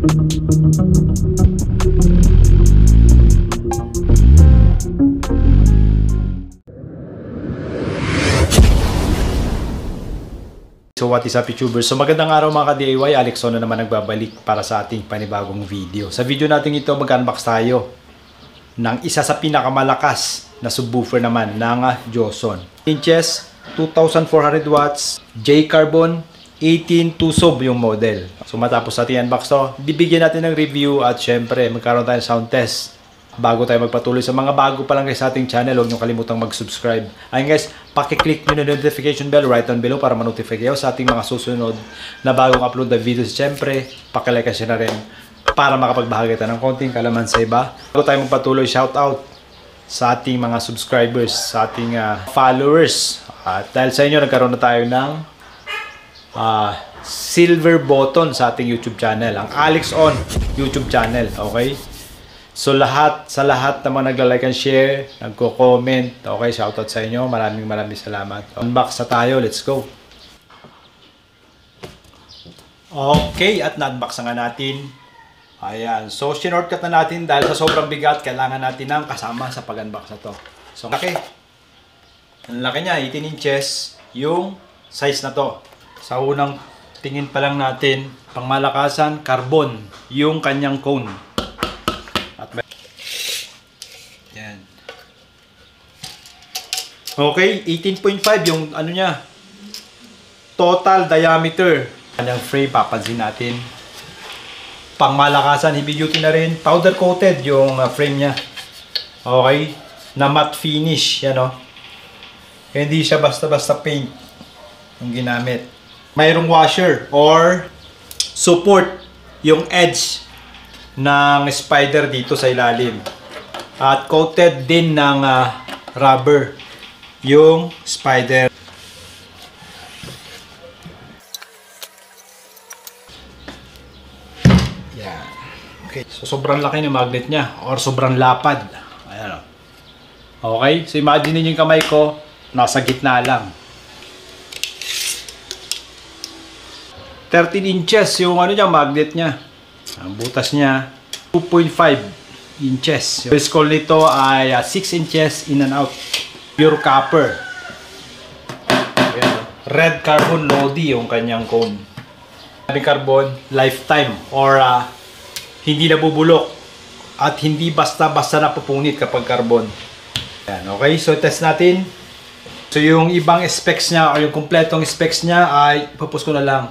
So what is up, YouTubers? So magandang araw mga ka-DIY, Alexon na naman nagbabalik para sa ating panibagong video. Sa video natin ito, mag-unbox tayo ng isa sa pinakamalakas na subwoofer naman ng Joson. Inches, 2,400 watts, J-Carbon, 18 tusob yung model. So matapos natin unbox to, bibigyan natin ng review at syempre magkaroon tayo ng sound test. Bago tayo magpatuloy, sa mga bago pa lang guys sa ating channel, huwag nyo kalimutang mag-subscribe. Ayun guys, pakiclick nyo na notification bell right down below para ma-notify kayo sa ating mga susunod na bagong upload na videos. Siyempre, pakilike kasi na rin para makapagbahagi tayo ng konting kalaman sa iba. Bago tayo magpatuloy, shoutout sa ating mga subscribers, sa ating followers. At dahil sa inyo, nagkaroon na tayo ng silver button sa ating YouTube channel, ang Alexon YouTube channel, okay? So sa lahat ng mga nagla-like and share, nagko-comment, okay, shoutout sa inyo. Maraming salamat. Unbox na tayo, let's go. Okay, at na-unbox na nga natin. Ayan, so shortcut na natin dahil sa sobrang bigat, kailangan natin ng kasama sa pag-unbox na to. So laki. Ang laki niya, 18 inches yung size na to. Sa unang tingin pa lang natin, pangmalakasan, carbon yung kanyang cone. Yan. Okay, 18.5 yung ano niya. Total diameter. Kanyang frame, papansin natin. Pangmalakasan, heavy duty na rin. Powder coated yung frame niya. Okay, na matte finish, yan o. Hindi siya basta-basta paint yung ginamit. Mayroong washer or support yung edge ng spider dito sa ilalim. At coated din ng rubber yung spider. Yan. Okay. So sobrang laki ng magnet niya or sobrang lapad. Ayan o. Okay. So imagine niyo yung kamay ko nasa gitna lang. 13 inches yung ano niya, magnet niya. Ang butas niya 2.5 inches. Yung scroll nito ay 6 inches in and out. Pure copper. Ayan. Red carbon Lodi yung kanyang cone. Carbon lifetime or hindi nabubulok at hindi basta-basta napupunit kapag carbon. Ayan, okay, so test natin. So yung ibang specs niya o yung kumpletong specs niya ay ipapos ko na lang.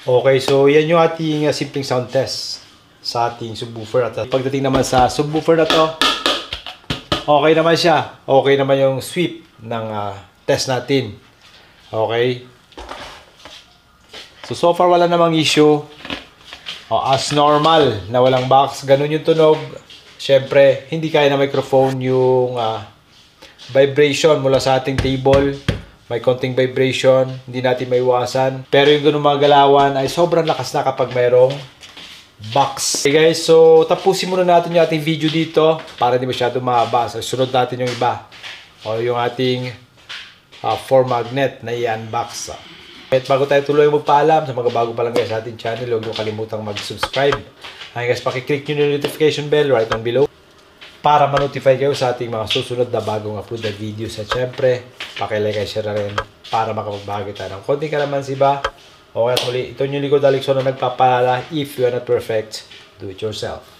Okay, so yan yung ating simpleng sound test sa ating subwoofer. At pagdating naman sa subwoofer na to, okay naman siya. Okay naman yung sweep ng test natin. Okay. So far wala namang issue. As normal na walang box, ganun yung tunog. Siyempre, hindi kaya na microphone yung vibration mula sa ating table. May konting vibration, hindi natin maiwasan. Pero yung ganung mga galawan ay sobrang lakas na kapag mayroong box. Okay guys, so tapusin muna natin yung ating video dito para hindi masyado mahaba. So sunod natin yung iba. O yung ating 4 magnet na i-unbox. At bago tayo tuloy magpaalam sa mga bago pa lang guys sa ating channel, huwag nyo kalimutang mag-subscribe. Ay guys, pakiclick nyo yung notification bell right on below para ma-notify kayo sa ating mga susunod na bagong upload na videos. At syempre, pakilike at share na rin para makapagbahagi tayo ng konting kalamansi ba. Okay at muli, ito yung likod Alexon na nagpapaalala, if you are not perfect, do it yourself.